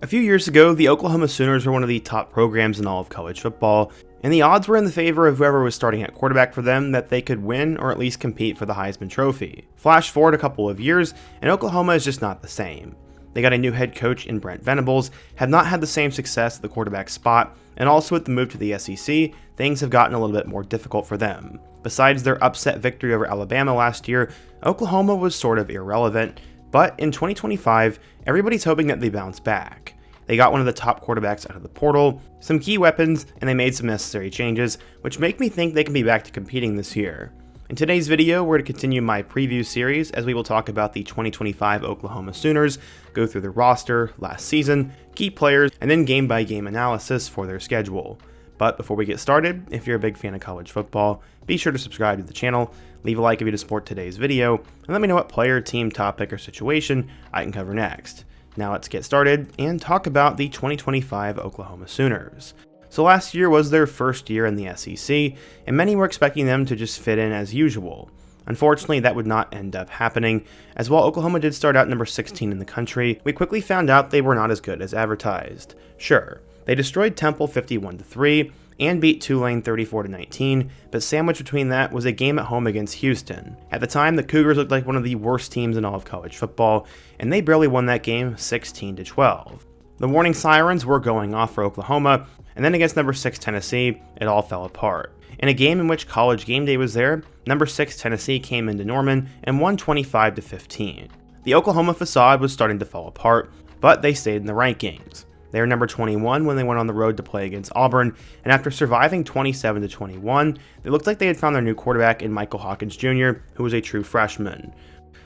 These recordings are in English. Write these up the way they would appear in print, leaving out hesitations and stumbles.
A few years ago, the Oklahoma Sooners were one of the top programs in all of college football, and the odds were in the favor of whoever was starting at quarterback for them that they could win or at least compete for the Heisman Trophy. Flash forward a couple of years, and Oklahoma is just not the same. They got a new head coach in Brent Venables, have not had the same success at the quarterback spot, and also with the move to the SEC, things have gotten a little bit more difficult for them. Besides their upset victory over Alabama last year, Oklahoma was sort of irrelevant, but in 2025, everybody's hoping that they bounce back. They got one of the top quarterbacks out of the portal, some key weapons, and they made some necessary changes, which make me think they can be back to competing this year. In today's video, we're to continue my preview series as we will talk about the 2025 Oklahoma Sooners, go through their roster, last season, key players, and then game-by-game analysis for their schedule. But before we get started, if you're a big fan of college football, be sure to subscribe to the channel, leave a like if you support today's video, and let me know what player, team, topic, or situation I can cover next. Now let's get started and talk about the 2025 Oklahoma Sooners. So last year was their first year in the SEC, and many were expecting them to just fit in as usual. Unfortunately, that would not end up happening, as while Oklahoma did start out number 16 in the country, we quickly found out they were not as good as advertised. Sure, they destroyed Temple 51-3, and beat Tulane 34-19, but sandwiched between that was a game at home against Houston. At the time, the Cougars looked like one of the worst teams in all of college football, and they barely won that game 16-12. The warning sirens were going off for Oklahoma, and then against number 6 Tennessee, it all fell apart. In a game in which College Game Day was there, number 6 Tennessee came into Norman and won 25-15. The Oklahoma facade was starting to fall apart, but they stayed in the rankings. They were number 21 when they went on the road to play against Auburn, and after surviving 27-21, they looked like they had found their new quarterback in Michael Hawkins Jr., who was a true freshman.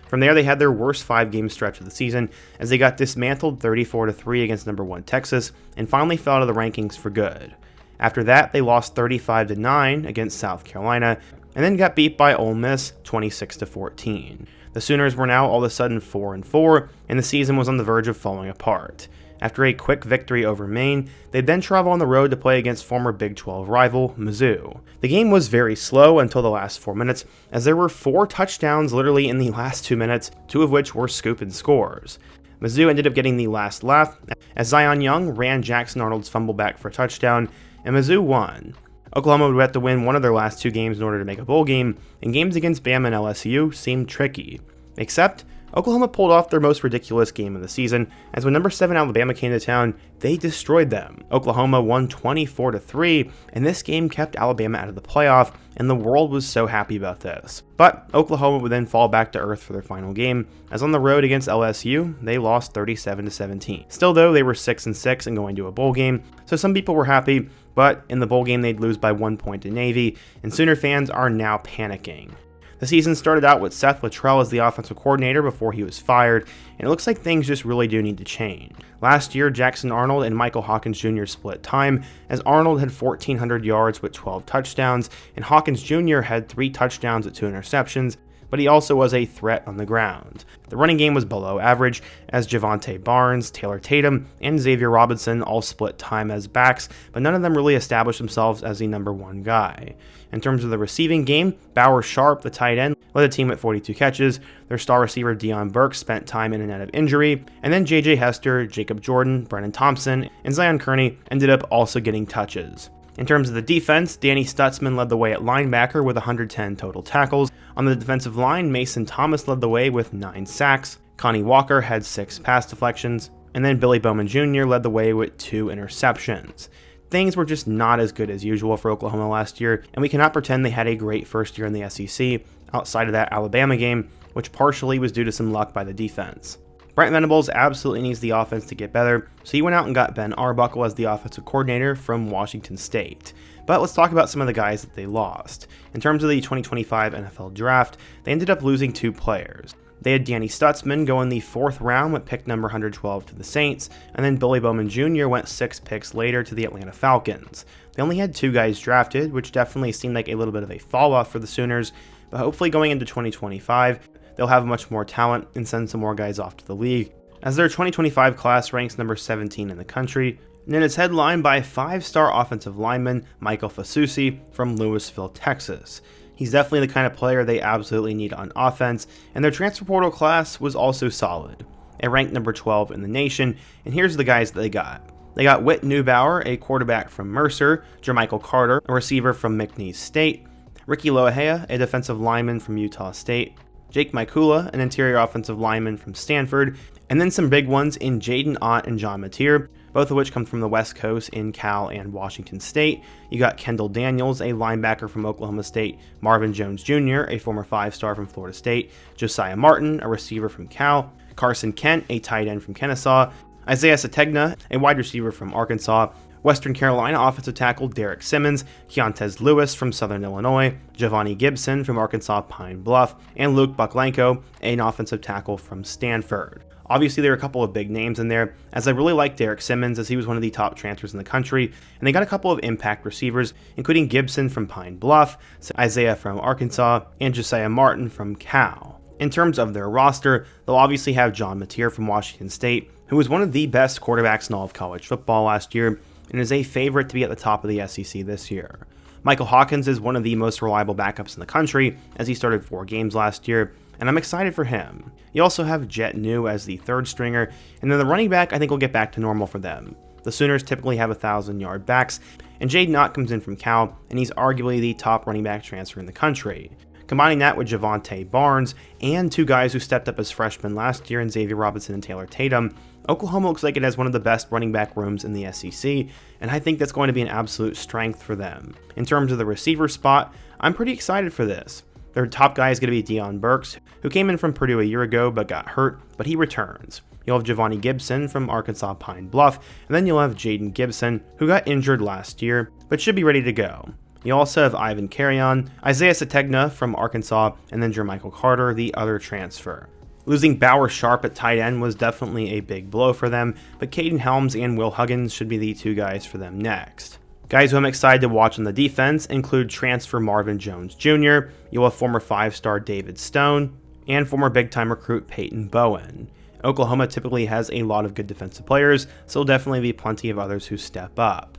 From there, they had their worst 5-game stretch of the season as they got dismantled 34-3 against number 1 Texas, and finally fell out of the rankings for good. After that, they lost 35-9 against South Carolina, and then got beat by Ole Miss 26-14. The Sooners were now all of a sudden 4-4, and the season was on the verge of falling apart. After a quick victory over Maine, they'd then travel on the road to play against former Big 12 rival, Mizzou. The game was very slow until the last 4 minutes, as there were 4 touchdowns literally in the last 2 minutes, 2 of which were scoop and scores. Mizzou ended up getting the last laugh, as Zion Young ran Jackson Arnold's fumble back for a touchdown, and Mizzou won. Oklahoma would have to win one of their last 2 games in order to make a bowl game, and games against Bama and LSU seemed tricky. Except, Oklahoma pulled off their most ridiculous game of the season, as when number 7 Alabama came to town, they destroyed them. Oklahoma won 24-3, and this game kept Alabama out of the playoff, and the world was so happy about this. But Oklahoma would then fall back to earth for their final game, as on the road against LSU, they lost 37-17. Still though, they were 6-6 and going to a bowl game, so some people were happy, but in the bowl game they'd lose by 1 point to Navy, and Sooner fans are now panicking. The season started out with Seth Littrell as the offensive coordinator before he was fired, and it looks like things just really do need to change. Last year, Jackson Arnold and Michael Hawkins Jr. split time, as Arnold had 1,400 yards with 12 touchdowns, and Hawkins Jr. had 3 touchdowns with 2 interceptions, but he also was a threat on the ground. The running game was below average, as Javonte Barnes, Taylor Tatum, and Xavier Robinson all split time as backs, but none of them really established themselves as the number 1 guy. In terms of the receiving game, Bauer Sharp, the tight end, led the team at 42 catches, their star receiver Deion Burke spent time in and out of injury, and then J.J. Hester, Jacob Jordan, Brennan Thompson, and Zion Kearney ended up also getting touches. In terms of the defense, Danny Stutzman led the way at linebacker with 110 total tackles. On the defensive line, Mason Thomas led the way with 9 sacks, Connie Walker had 6 pass deflections, and then Billy Bowman Jr. led the way with 2 interceptions. Things were just not as good as usual for Oklahoma last year, and we cannot pretend they had a great first year in the SEC outside of that Alabama game, which partially was due to some luck by the defense. Brent Venables absolutely needs the offense to get better, so he went out and got Ben Arbuckle as the offensive coordinator from Washington State. But let's talk about some of the guys that they lost. In terms of the 2025 NFL Draft, they ended up losing 2 players. They had Danny Stutzman go in the 4th round with pick number 112 to the Saints, and then Billy Bowman Jr. went 6 picks later to the Atlanta Falcons. They only had 2 guys drafted, which definitely seemed like a little bit of a fall off for the Sooners, but hopefully going into 2025, they'll have much more talent and send some more guys off to the league, as their 2025 class ranks number 17 in the country, and it is headlined by 5-star offensive lineman Michael Fasusi from Lewisville, Texas. He's definitely the kind of player they absolutely need on offense, and their transfer portal class was also solid. at ranked number 12 in the nation, and here's the guys that they got. They got Whit Neubauer, a quarterback from Mercer, Jermichael Carter, a receiver from McNeese State, Ricky Loahea, a defensive lineman from Utah State, Jake Mikula, an interior offensive lineman from Stanford, and then some big ones in Jaden Ott and John Mateer, both of which come from the West Coast in Cal and Washington State. You got Kendall Daniels, a linebacker from Oklahoma State, Marvin Jones Jr., a former 5-star from Florida State, Josiah Martin, a receiver from Cal, Carson Kent, a tight end from Kennesaw, Isaiah Sategna, a wide receiver from Arkansas, Western Carolina offensive tackle Derek Simmons, Keontez Lewis from Southern Illinois, Giovanni Gibson from Arkansas Pine Bluff, and Luke Buklenko, an offensive tackle from Stanford. Obviously, there are a couple of big names in there, as I really like Derek Simmons, as he was one of the top transfers in the country, and they got a couple of impact receivers, including Gibson from Pine Bluff, Isaiah from Arkansas, and Josiah Martin from Cal. In terms of their roster, they'll obviously have John Mateer from Washington State, who was one of the best quarterbacks in all of college football last year, and is a favorite to be at the top of the SEC this year. Michael Hawkins is one of the most reliable backups in the country, as he started 4 games last year, and I'm excited for him. You also have Jet New as the 3rd stringer, and then the running back I think will get back to normal for them. The Sooners typically have 1,000-yard backs, and Jaden Ott comes in from Cal, and he's arguably the top running back transfer in the country. Combining that with Javante Barnes and 2 guys who stepped up as freshmen last year in Xavier Robinson and Taylor Tatum, Oklahoma looks like it has one of the best running back rooms in the SEC, and I think that's going to be an absolute strength for them. In terms of the receiver spot, I'm pretty excited for this. Their top guy is going to be Deion Burks, who came in from Purdue a year ago but got hurt, but he returns. You'll have Giovanni Gibson from Arkansas Pine Bluff, and then you'll have Jaden Gibson, who got injured last year, but should be ready to go. You also have Ivan Carrion, Isaiah Sategna from Arkansas, and then Jermichael Carter, the other transfer. Losing Bauer Sharp at tight end was definitely a big blow for them, but Caden Helms and Will Huggins should be the 2 guys for them next. Guys who I'm excited to watch on the defense include transfer Marvin Jones Jr., you'll have former 5-star David Stone, and former big-time recruit Peyton Bowen. Oklahoma typically has a lot of good defensive players, so there'll definitely be plenty of others who step up.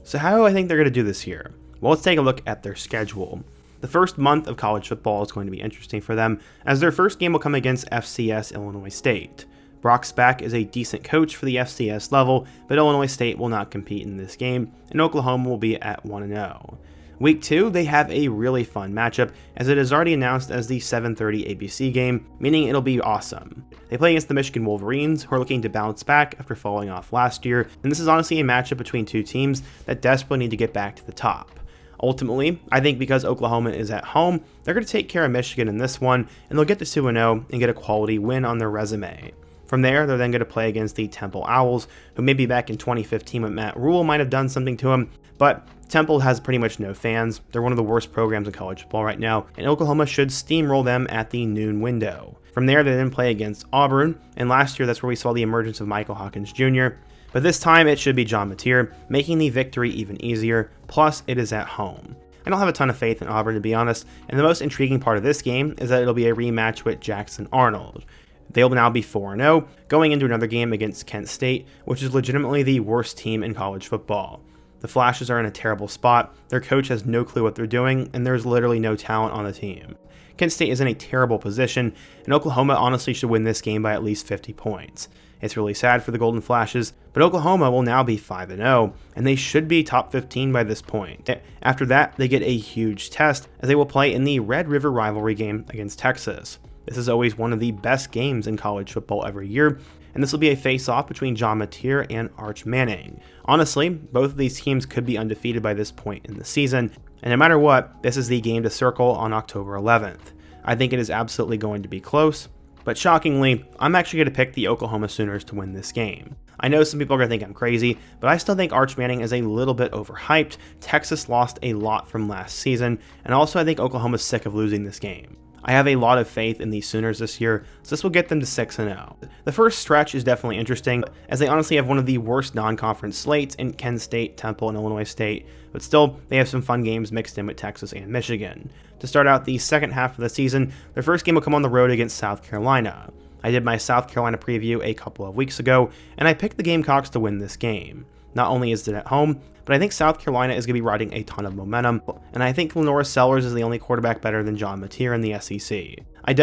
So how do I think they're going to do this year? Well, let's take a look at their schedule. The first month of college football is going to be interesting for them, as their first game will come against FCS Illinois State. Brock Spack is a decent coach for the FCS level, but Illinois State will not compete in this game, and Oklahoma will be at 1-0. Week 2, they have a really fun matchup, as it is already announced as the 7:30 ABC game, meaning it'll be awesome. They play against the Michigan Wolverines, who are looking to bounce back after falling off last year, and this is honestly a matchup between 2 teams that desperately need to get back to the top. Ultimately, I think because Oklahoma is at home, they're going to take care of Michigan in this one, and they'll get to 2-0 and get a quality win on their resume. From there, they're then going to play against the Temple Owls, who maybe back in 2015 when Matt Rule might have done something to him, but Temple has pretty much no fans. They're one of the worst programs in college football right now, and Oklahoma should steamroll them at the noon window. From there, they then play against Auburn, and last year that's where we saw the emergence of Michael Hawkins Jr., but this time it should be John Mateer, making the victory even easier, plus it is at home. I don't have a ton of faith in Auburn, to be honest, and the most intriguing part of this game is that it'll be a rematch with Jackson Arnold. They'll now be 4-0, going into another game against Kent State, which is legitimately the worst team in college football. The Flashes are in a terrible spot, their coach has no clue what they're doing, and there's literally no talent on the team. Kent State is in a terrible position, and Oklahoma honestly should win this game by at least 50 points. It's really sad for the Golden Flashes, but Oklahoma will now be 5-0, and they should be top 15 by this point. After that, they get a huge test, as they will play in the Red River rivalry game against Texas. This is always one of the best games in college football every year, and this will be a face-off between John Mateer and Arch Manning. Honestly, both of these teams could be undefeated by this point in the season, and no matter what, this is the game to circle on October 11th. I think it is absolutely going to be close, but shockingly, I'm actually going to pick the Oklahoma Sooners to win this game. I know some people are going to think I'm crazy, but I still think Arch Manning is a little bit overhyped. Texas lost a lot from last season, and also I think Oklahoma's sick of losing this game. I have a lot of faith in the Sooners this year, so this will get them to 6-0. The first stretch is definitely interesting, as they honestly have one of the worst non-conference slates in Kent State, Temple, and Illinois State, but still, they have some fun games mixed in with Texas and Michigan. To start out the second half of the season, their first game will come on the road against South Carolina. I did my South Carolina preview a couple of weeks ago, and I picked the Gamecocks to win this game. Not only is it at home, but I think South Carolina is going to be riding a ton of momentum, and I think Lenora Sellers is the only quarterback better than John Mateer in the SEC. I'm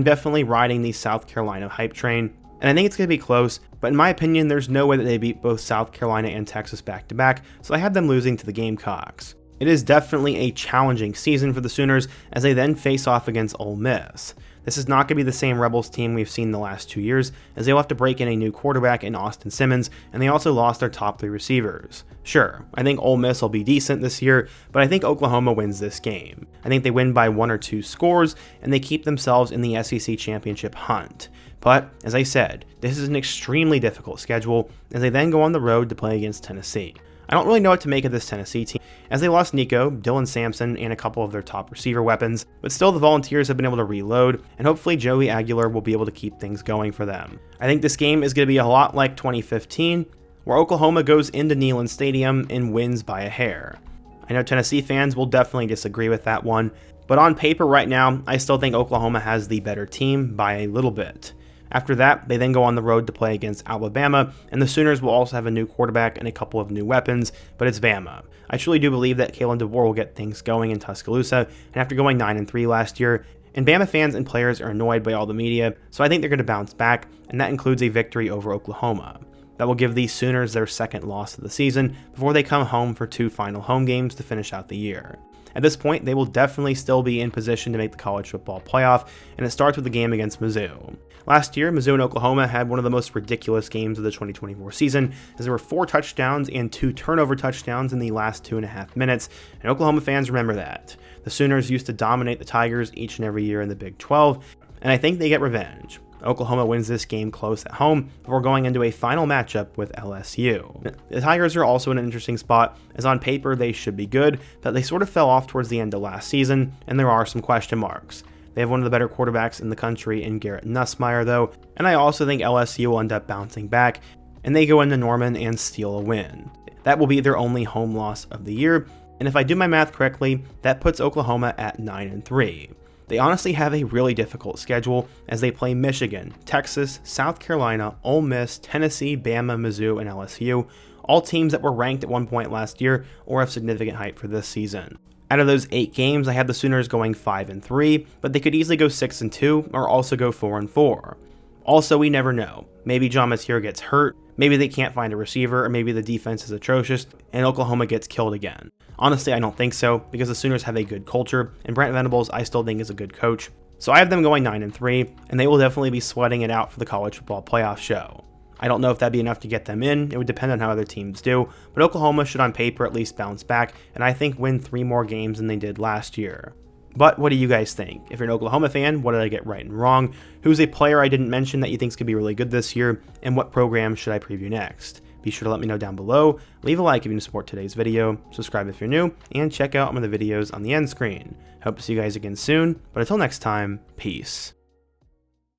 definitely riding the South Carolina hype train, and I think it's going to be close, but in my opinion, there's no way that they beat both South Carolina and Texas back-to-back, so I have them losing to the Gamecocks. It is definitely a challenging season for the Sooners as they then face off against Ole Miss. This is not going to be the same Rebels team we've seen the last 2 years, as they'll have to break in a new quarterback in Austin Simmons, and they also lost their top 3 receivers. Sure, I think Ole Miss will be decent this year, but I think Oklahoma wins this game. I think they win by 1 or 2 scores, and they keep themselves in the SEC championship hunt. But, as I said, this is an extremely difficult schedule, as they then go on the road to play against Tennessee. I don't really know what to make of this Tennessee team, as they lost Nico, Dylan Sampson, and a couple of their top receiver weapons, but still the Volunteers have been able to reload, and hopefully Joey Aguilar will be able to keep things going for them. I think this game is going to be a lot like 2015, where Oklahoma goes into Neyland Stadium and wins by a hair. I know Tennessee fans will definitely disagree with that one, but on paper right now, I still think Oklahoma has the better team by a little bit. After that, they then go on the road to play against Alabama, and the Sooners will also have a new quarterback and a couple of new weapons, but it's Bama. I truly do believe that Kalen DeBoer will get things going in Tuscaloosa, and after going 9-3 last year, and Bama fans and players are annoyed by all the media, so I think they're going to bounce back, and that includes a victory over Oklahoma. That will give the Sooners their second loss of the season before they come home for 2 final home games to finish out the year. At this point, they will definitely still be in position to make the college football playoff, and it starts with the game against Mizzou. Last year, Mizzou and Oklahoma had one of the most ridiculous games of the 2024 season, as there were 4 touchdowns and 2 turnover touchdowns in the last 2.5 minutes, and Oklahoma fans remember that. The Sooners used to dominate the Tigers each and every year in the Big 12, and I think they get revenge. Oklahoma wins this game close at home before going into a final matchup with LSU. The Tigers are also in an interesting spot, as on paper they should be good, but they sort of fell off towards the end of last season, and there are some question marks. They have one of the better quarterbacks in the country in Garrett Nussmeier though, and I also think LSU will end up bouncing back, and they go into Norman and steal a win. That will be their only home loss of the year, and if I do my math correctly, that puts Oklahoma at 9-3. They honestly have a really difficult schedule as they play Michigan, Texas, South Carolina, Ole Miss, Tennessee, Bama, Mizzou, and LSU, all teams that were ranked at one point last year or have significant hype for this season. Out of those 8 games, I had the Sooners going 5-3, but they could easily go 6-2 or also go 4-4. Also, we never know. Maybe John Mateer gets hurt, maybe they can't find a receiver, or maybe the defense is atrocious and Oklahoma gets killed again. Honestly, I don't think so, because the Sooners have a good culture, and Brent Venables I still think is a good coach. So I have them going 9-3, and they will definitely be sweating it out for the college football playoff show. I don't know if that'd be enough to get them in, it would depend on how other teams do, but Oklahoma should on paper at least bounce back, and I think win 3 more games than they did last year. But what do you guys think? If you're an Oklahoma fan, what did I get right and wrong? Who's a player I didn't mention that you think is going to be really good this year? And what program should I preview next? Be sure to let me know down below, leave a like if you support today's video, subscribe if you're new, and check out one of the videos on the end screen. Hope to see you guys again soon, but until next time, peace.